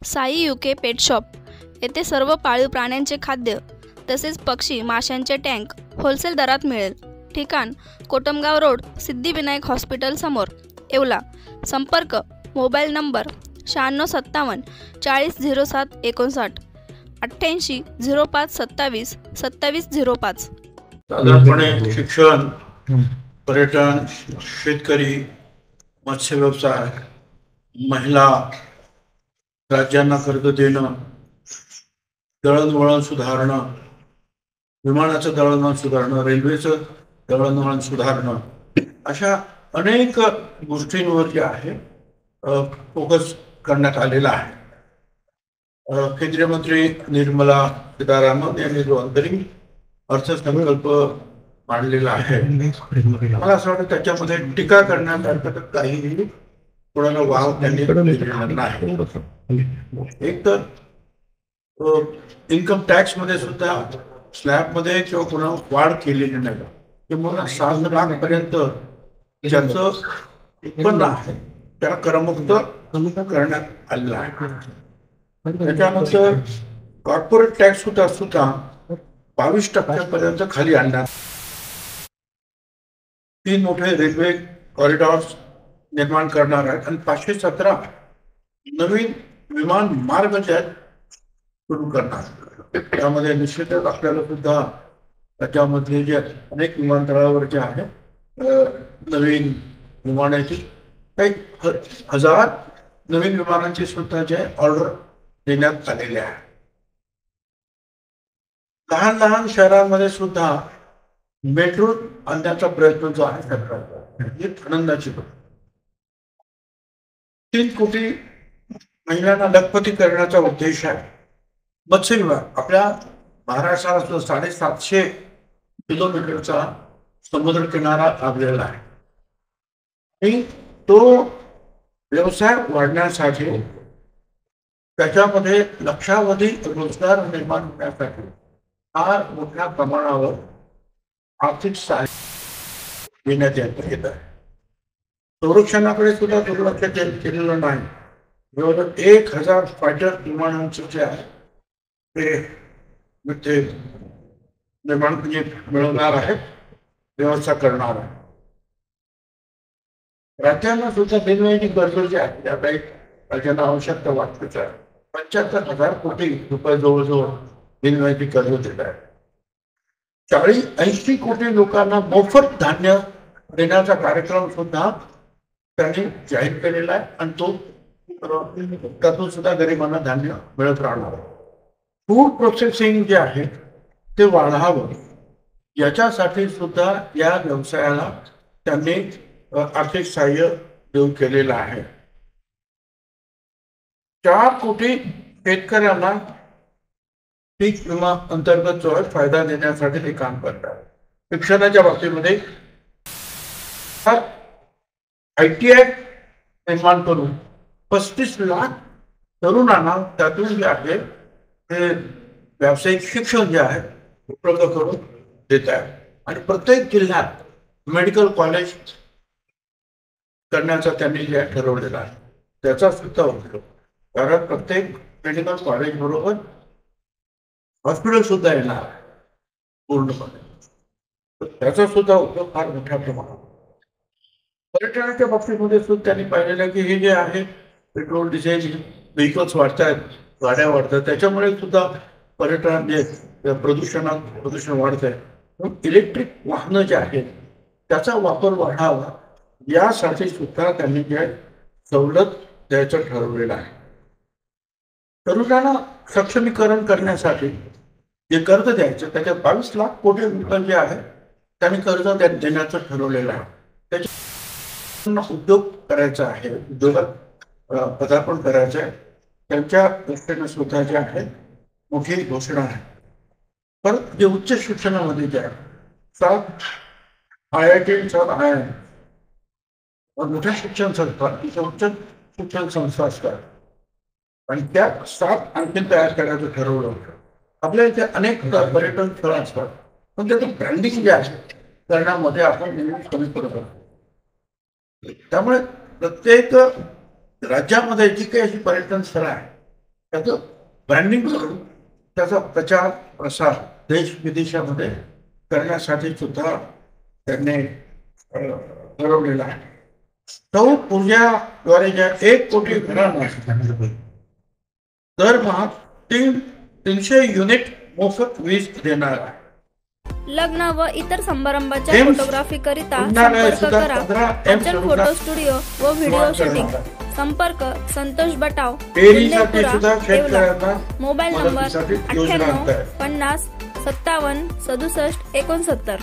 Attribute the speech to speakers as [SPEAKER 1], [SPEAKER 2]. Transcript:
[SPEAKER 1] Sai UK pet shop येथे सर्व पाळीव प्राण्यांचे खाद्य तसेच पक्षी माशांचे टँक होलसेल दरात मिळेल. ठिकाण कोटमगाव रोड, सिद्धिविनायक हॉस्पिटल समोर, येवला. संपर्क मोबाईल नंबर 9657 40 07 59 88 05 27 27 05.
[SPEAKER 2] साधारणपणे शिक्षण, पर्यटन, शेतकरी, मत्स्य व्यवसाय, महिला, राज्यांना कर्ज देणं, दळणवळण सुधारणं, विमानाचं दळणवळण सुधारणं, रेल्वेचं दळणवळण सुधारणं, अशा अनेक गोष्टींवर जे आहे फोकस करण्यात आलेला आहे. केंद्रीय मंत्री निर्मला सीतारामन यांनी जो अंतरिम अर्थसंकल्प मांडलेला आहे, मला असं वाटतं त्याच्यामध्ये टीका करण्यासारखं काहीही कोणाला वाव त्यांनी दिलेला नाही. एक तर इन्कम टॅक्स मध्ये सुद्धा स्लॅब मध्ये किंवा कोणा वाढ केलेली नाही, किंवा 7 लाख पर्यंत ज्याचं उत्पन्न आहे त्याला करमुक्त करण्यात आलेलं आहे. त्याच्यानंतर कॉर्पोरेट टॅक्स सुद्धा 22% पर्यंत खाली आणण्यात. 3 मोठे रेल्वे कॉरिडॉर्स निर्माण करणार आहेत आणि 517 नवीन विमान मार्ग सुरू करणार. त्यामध्ये निश्चितच आपल्याला सुद्धा त्याच्यामधले जे अनेक विमानतळावर जे आहे नवीन विमानाची काही 1000 नवीन विमानांची सुद्धा जे ऑर्डर देण्यात आलेले आहे. लहान लहान शहरांमध्ये सुद्धा मेट्रो आणण्याचा प्रयत्न जो आहे सरकारचा, ही आनंदाची गोष्ट. 3 कोटी महिलांना लखपती करण्याचा उद्देश आहे. मत्स्य विभाग आपल्या महाराष्ट्राला 750 किलोमीटरचा समुद्र किनारा लाभलेला आहे आणि तो व्यवसाय वाढण्यासाठी, त्याच्यामध्ये लक्षावधी रोजगार निर्माण होण्यासाठी फार मोठ्या प्रमाणावर आर्थिक सहाय्य देण्यात येत आहे. संरक्षणाकडे सुद्धा दुर्लक्ष केलेलं नाही. जवळजवळ 1000 फायटर विमानांचे जे आहे ते निर्माण मिळवणार आहे, व्यवस्था करणार आहे. राज्यांना सुद्धा बिनव्याजी कर्ज जे आहे त्या काही राज्यांना आवश्यकता वाटतेच आहे. 75,000 कोटी रुपये जवळजवळ बिनव्याजी कर्ज देत आहे. 80 कोटी लोकांना मोफत धान्य देण्याचा कार्यक्रम सुद्धा त्यांनी जाहीर केलेला आहे आणि तो त्यातून सुद्धा गरिबांना धान्य मिळत राहणार. फूड प्रोसेसिंग जे आहे ते वाढावं, याच्यासाठी सुद्धा या व्यवसायाला त्यांनी आर्थिक सहाय्य देऊ केलेलं आहे. 4 कोटी शेतकऱ्यांना पीक विमा अंतर्गत जो आहे फायदा देण्यासाठी ते काम करतात. शिक्षणाच्या बाबतीमध्ये ITI निर्माण करून 35 लाख तरुणांना त्यातून जे आहे ते व्यावसायिक शिक्षण जे आहे उपलब्ध करून देत आहे. आणि प्रत्येक जिल्ह्यात मेडिकल कॉलेज करण्याचा त्यांनी जे ठरवलेलं आहे त्याचा सुद्धा उपयोग, कारण प्रत्येक मेडिकल कॉलेज बरोबर हॉस्पिटल सुद्धा येणार पूर्णपणे, त्याचा सुद्धा उपयोग फार मोठ्या प्रमाणात. पर्यटनाच्या बाबतीमध्ये सुद्धा त्यांनी पाहिलेलं की हे जे आहे पेट्रोल डिझेल व्हेकल्स वाढत आहेत, गाड्या वाढतात, त्याच्यामुळे सुद्धा पर्यटन जे प्रदूषण वाढत आहे. इलेक्ट्रिक वाहनं जे आहेत त्याचा वापर वाढावा, यासाठी सुद्धा त्यांनी जे सवलत द्यायचं ठरवलेलं आहे. तरुणांना सक्षमीकरण करण्यासाठी जे कर्ज द्यायचं त्याच्यात 22 लाख कोटी रुपये जे आहे त्यांनी कर्ज देण्याचं ठरवलेलं आहे. त्याच्या उद्योग करायचा आहे, उद्योगात पदार्पण करायचं आहे, त्यांच्या दृष्टीने सुद्धा जे आहे मोठी घोषणा आहे. परत जे उच्च शिक्षणामध्ये जे आहे 7 IIT, 7 IIM मोठ्या शिक्षण संस्था, उच्च शिक्षण संस्था असतात आणि त्या 7 आणखी तयार करायचं ठरवलं होतं. आपल्या इथे अनेक पर्यटन स्थळं असतात, पण त्याचं ब्रँडिंग जे आहे करण्यामध्ये आपण नेहमी कमी पडत असतो. त्यामुळे प्रत्येक राज्यामध्ये जी काही अशी पर्यटन स्थळं आहे त्याचं ब्रँडिंग करून त्याचा प्रचार प्रसार देश विदेशामध्ये करण्यासाठी सुद्धा त्यांनी ठरवलेला आहे. सौर ऊर्जाद्वारे ज्या 1 कोटी घरांना दरमहा 300 युनिट मोफत वीज देणार आहे.
[SPEAKER 1] लग्न व इतर समारंभाच्या फोटोग्राफी करिता संपर्क करा. अंचल फोटो स्टुडिओ व व्हिडिओ शूटिंग. संपर्क संतोष बटाव, मोबाईल नंबर 98 50 57 67 69.